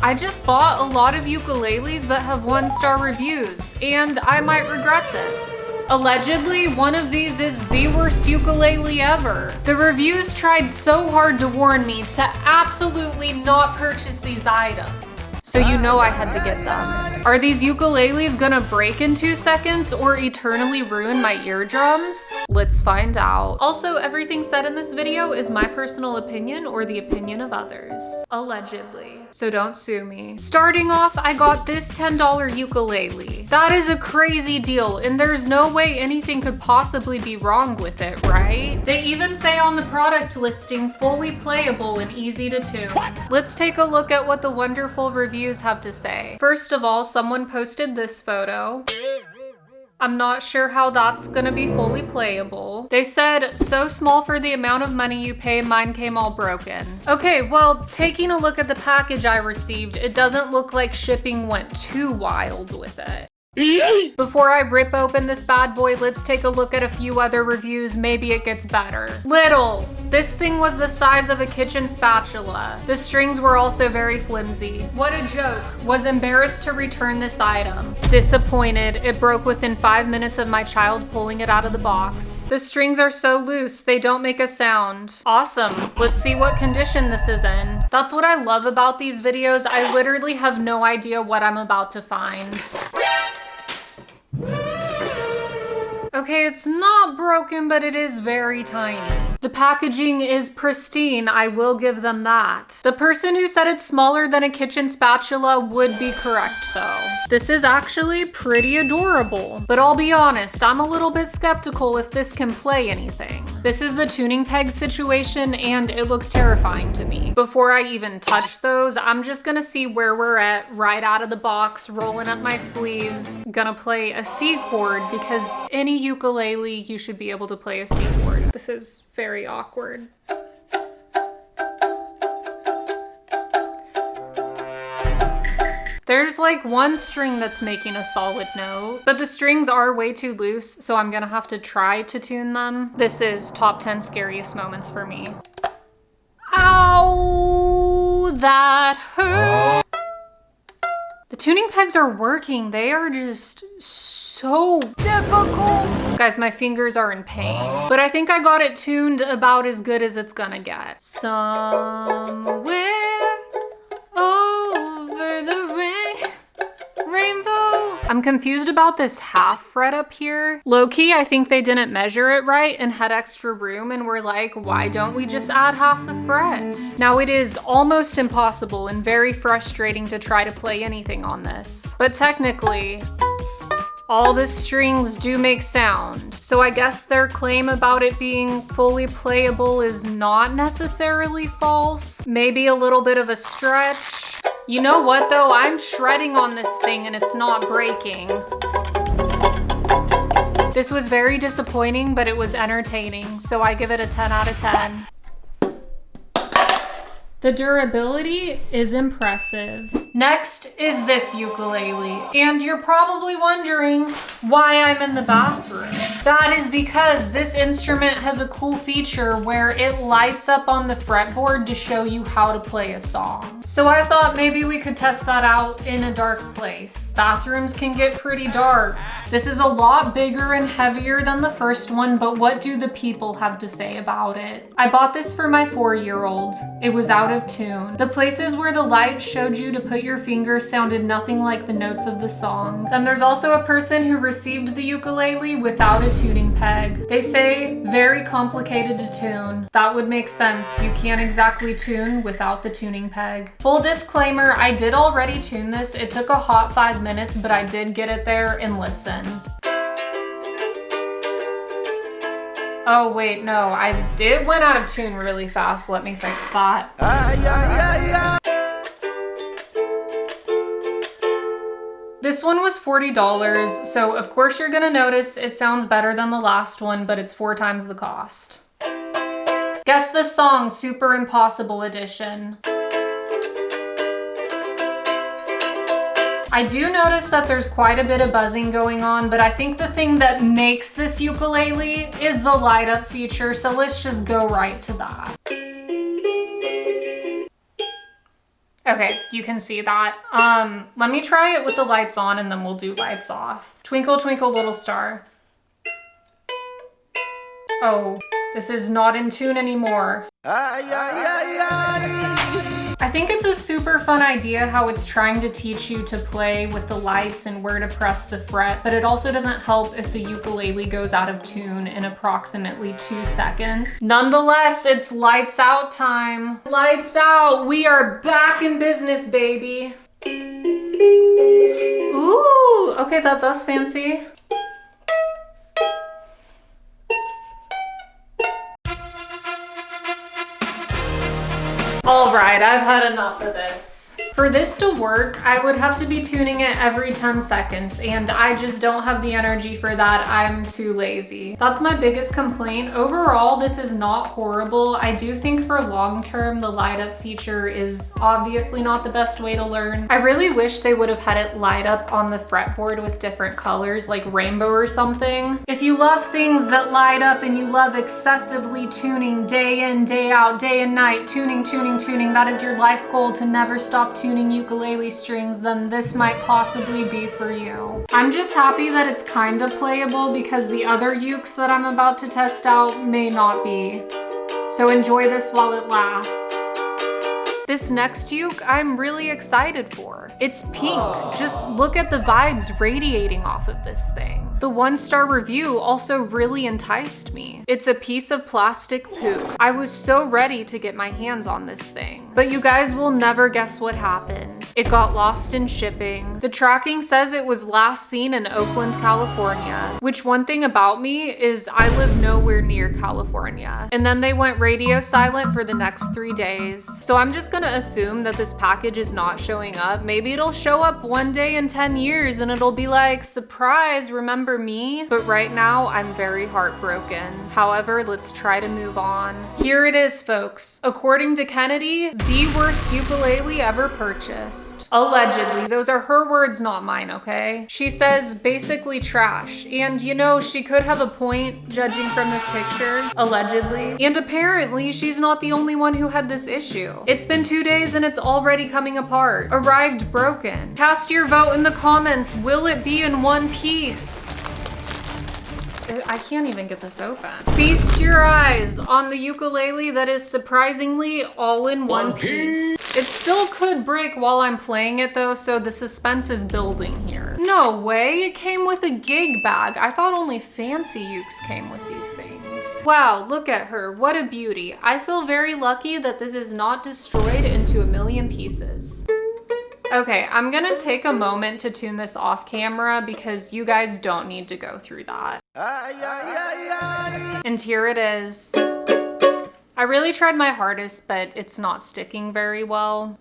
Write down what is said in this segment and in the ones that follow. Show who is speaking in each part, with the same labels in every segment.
Speaker 1: I just bought a lot of ukuleles that have 1-star reviews, and I might regret this. Allegedly, one of these is the worst ukulele ever. The reviews tried so hard to warn me to absolutely not purchase these items. So you know I had to get them. Are these ukuleles gonna break in 2 seconds or eternally ruin my eardrums? Let's find out. Also, everything said in this video is my personal opinion or the opinion of others. Allegedly. So don't sue me. Starting off, I got this $10 ukulele. That is a crazy deal, and there's no way anything could possibly be wrong with it, right? They even say on the product listing, fully playable and easy to tune. Let's take a look at what the wonderful reviews have to say. First of all, someone posted this photo. I'm not sure how that's gonna be fully playable. They said, so small for the amount of money you pay, mine came all broken. Okay, well, taking a look at the package I received, it doesn't look like shipping went too wild with it. Before I rip open this bad boy, let's take a look at a few other reviews. Maybe it gets better. Little. This thing was the size of a kitchen spatula. The strings were also very flimsy. What a joke. Was embarrassed to return this item. Disappointed. It broke within 5 minutes of my child pulling it out of the box. The strings are so loose, they don't make a sound. Awesome. Let's see what condition this is in. That's what I love about these videos. I literally have no idea what I'm about to find. Okay, it's not broken, but it is very tiny. The packaging is pristine, I will give them that. The person who said it's smaller than a kitchen spatula would be correct though. This is actually pretty adorable, but I'll be honest, I'm a little bit skeptical if this can play anything. This is the tuning peg situation and it looks terrifying to me. Before I even touch those, I'm just gonna see where we're at right out of the box, rolling up my sleeves, gonna play a C chord because any ukulele, you should be able to play a C chord. This is very awkward. There's like one string that's making a solid note, but the strings are way too loose, so I'm gonna have to try to tune them. This is top 10 scariest moments for me. Ow, that hurt. The tuning pegs are working. They are just so difficult. Guys, my fingers are in pain, but I think I got it tuned about as good as it's gonna get. Somewhere over the rainbow. I'm confused about this half fret up here. Low-key, I think they didn't measure it right and had extra room and were like, why don't we just add half a fret? Now it is almost impossible and very frustrating to try to play anything on this. But technically, all the strings do make sound. So I guess their claim about it being fully playable is not necessarily false. Maybe a little bit of a stretch. You know what though? I'm shredding on this thing and it's not breaking. This was very disappointing, but it was entertaining. So I give it a 10 out of 10. The durability is impressive. Next is this ukulele, and you're probably wondering why I'm in the bathroom. That is because this instrument has a cool feature where it lights up on the fretboard to show you how to play a song. So I thought maybe we could test that out in a dark place. Bathrooms can get pretty dark. This is a lot bigger and heavier than the first one, but what do the people have to say about it? I bought this for my 4-year-old. It was out of tune. The places where the light showed you to put your fingers sounded nothing like the notes of the song. Then there's also a person who received the ukulele without a tuning peg. They say very complicated to tune. That would make sense. You can't exactly tune without the tuning peg. Full disclaimer, I did already tune this. It took a hot 5 minutes, but I did get it there and listen. Oh wait, no, it went out of tune really fast. Let me fix that. This one was $40, so of course you're gonna notice it sounds better than the last one, but it's 4 times the cost. Guess the song, Super Impossible Edition. I do notice that there's quite a bit of buzzing going on, but I think the thing that makes this ukulele is the light up feature, so let's just go right to that. Okay, you can see that. Let me try it with the lights on and then we'll do lights off. Twinkle, twinkle, little star. Oh, this is not in tune anymore. I think it's a super fun idea how it's trying to teach you to play with the lights and where to press the fret, but it also doesn't help if the ukulele goes out of tune in approximately 2 seconds. Nonetheless, it's lights out time. Lights out, we are back in business, baby. Ooh, okay, that's fancy. All right, I've had enough of this. For this to work, I would have to be tuning it every 10 seconds, and I just don't have the energy for that. I'm too lazy. That's my biggest complaint. Overall, this is not horrible. I do think for long term, the light up feature is obviously not the best way to learn. I really wish they would have had it light up on the fretboard with different colors, like rainbow or something. If you love things that light up and you love excessively tuning day in, day out, day and night, tuning, that is your life goal, to never stop tuning ukulele strings, then this might possibly be for you. I'm just happy that it's kind of playable because the other ukes that I'm about to test out may not be. So enjoy this while it lasts. This next uke I'm really excited for. It's pink. Just look at the vibes radiating off of this thing. The 1-star review also really enticed me. It's a piece of plastic poop. I was so ready to get my hands on this thing. But you guys will never guess what happened. It got lost in shipping. The tracking says it was last seen in Oakland, California, which one thing about me is I live nowhere near California. And then they went radio silent for the next 3 days. So I'm just gonna assume that this package is not showing up. Maybe it'll show up one day in 10 years and it'll be like, surprise, remember me? But right now, I'm very heartbroken. However, let's try to move on. Here it is, folks. According to Kennedy, the worst ukulele ever purchased. Allegedly. Those are her words, not mine, okay? She says basically trash. And you know, she could have a point judging from this picture, allegedly. And apparently, she's not the only one who had this issue. It's been 2 days and it's already coming apart. Arrived broken. Cast your vote in the comments. Will it be in one piece? I can't even get this open. Feast your eyes on the ukulele that is surprisingly all in one piece. It still could break while I'm playing it though, so the suspense is building here. No way, it came with a gig bag. I thought only fancy ukes came with these things. Wow, look at her, what a beauty. I feel very lucky that this is not destroyed into a million pieces. Okay, I'm gonna take a moment to tune this off camera because you guys don't need to go through that. And here it is. I really tried my hardest, but it's not sticking very well.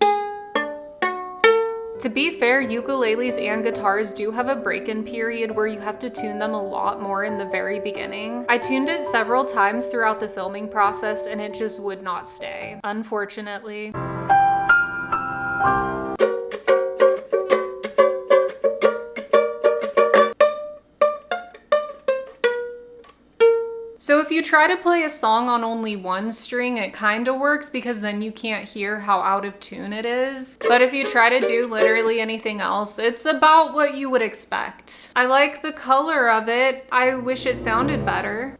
Speaker 1: To be fair, ukuleles and guitars do have a break-in period where you have to tune them a lot more in the very beginning. I tuned it several times throughout the filming process and it just would not stay, unfortunately. So if you try to play a song on only one string, it kind of works because then you can't hear how out of tune it is. But if you try to do literally anything else, it's about what you would expect. I like the color of it. I wish it sounded better.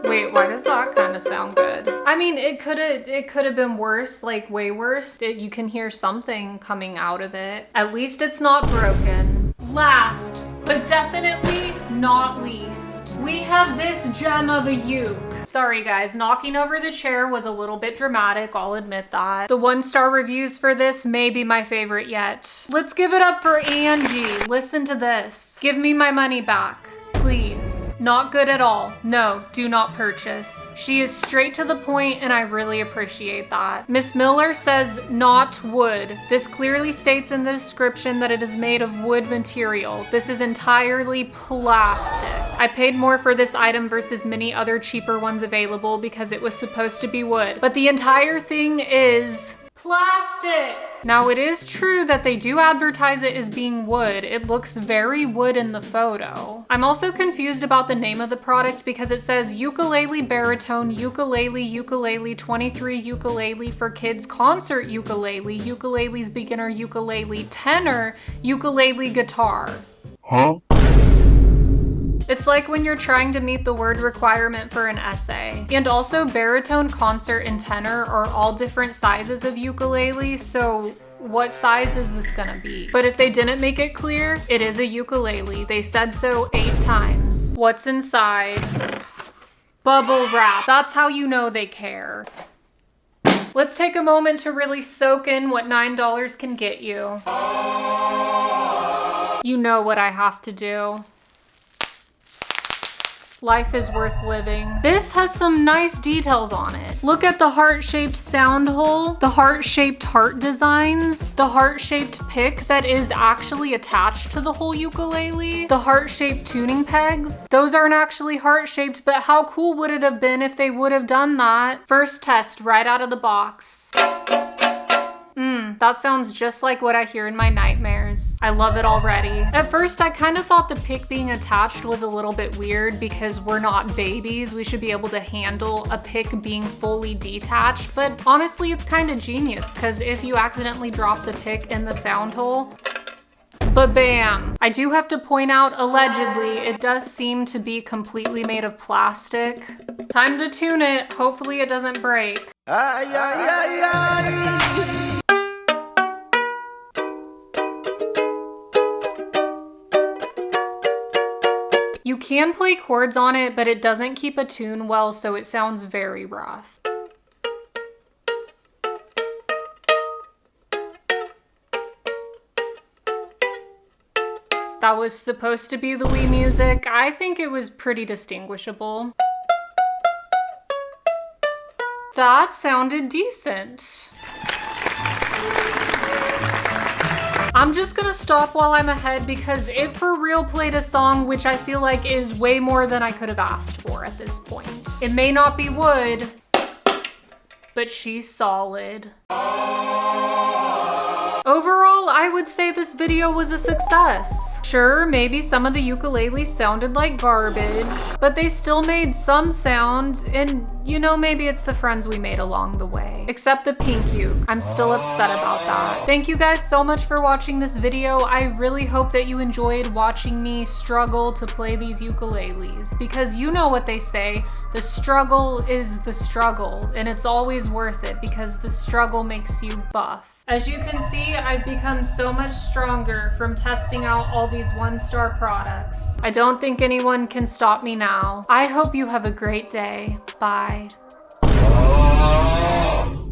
Speaker 1: Wait, why does that kind of sound good? I mean, it could have been worse, like way worse. You can hear something coming out of it. At least it's not broken. Last, but definitely not least, we have this gem of a uke. Sorry guys, knocking over the chair was a little bit dramatic, I'll admit that. The 1-star reviews for this may be my favorite yet. Let's give it up for Angie. Listen to this. Give me my money back, please. Not good at all. No, do not purchase. She is straight to the point and I really appreciate that. Miss Miller says not wood. This clearly states in the description that it is made of wood material. This is entirely plastic. I paid more for this item versus many other cheaper ones available because it was supposed to be wood. But the entire thing is Plastic! Now it is true that they do advertise it as being wood. It looks very wood in the photo. I'm also confused about the name of the product because it says ukulele baritone, ukulele 23 ukulele for kids concert ukulele, ukuleles beginner ukulele tenor, ukulele guitar.
Speaker 2: Huh?
Speaker 1: It's like when you're trying to meet the word requirement for an essay. And also baritone, concert, and tenor are all different sizes of ukulele, so what size is this gonna be? But if they didn't make it clear, it is a ukulele. They said so 8 times. What's inside? Bubble wrap. That's how you know they care. Let's take a moment to really soak in what $9 can get you. You know what I have to do. Life is worth living. This has some nice details on it. Look at the heart-shaped sound hole, the heart-shaped heart designs, the heart-shaped pick that is actually attached to the whole ukulele, the heart-shaped tuning pegs. Those aren't actually heart-shaped, but how cool would it have been if they would have done that? First test right out of the box. That sounds just like what I hear in my nightmares. I love it already. At first, I kind of thought the pick being attached was a little bit weird because we're not babies. We should be able to handle a pick being fully detached. But honestly, it's kind of genius because if you accidentally drop the pick in the sound hole, ba-bam! I do have to point out, allegedly, it does seem to be completely made of plastic. Time to tune it. Hopefully it doesn't break. You can play chords on it, but it doesn't keep a tune well, so it sounds very rough. That was supposed to be the Wii music. I think it was pretty distinguishable. That sounded decent. I'm just gonna stop while I'm ahead because it for real played a song which I feel like is way more than I could have asked for at this point. It may not be wood, but she's solid. Overall, I would say this video was a success. Sure, maybe some of the ukuleles sounded like garbage, but they still made some sound, and you know, maybe it's the friends we made along the way. Except the pink uke. I'm still upset about that. Thank you guys so much for watching this video. I really hope that you enjoyed watching me struggle to play these ukuleles, because you know what they say, the struggle is the struggle, and it's always worth it because the struggle makes you buff. As you can see, I've become so much stronger from testing out all these one-star products. I don't think anyone can stop me now. I hope you have a great day. Bye.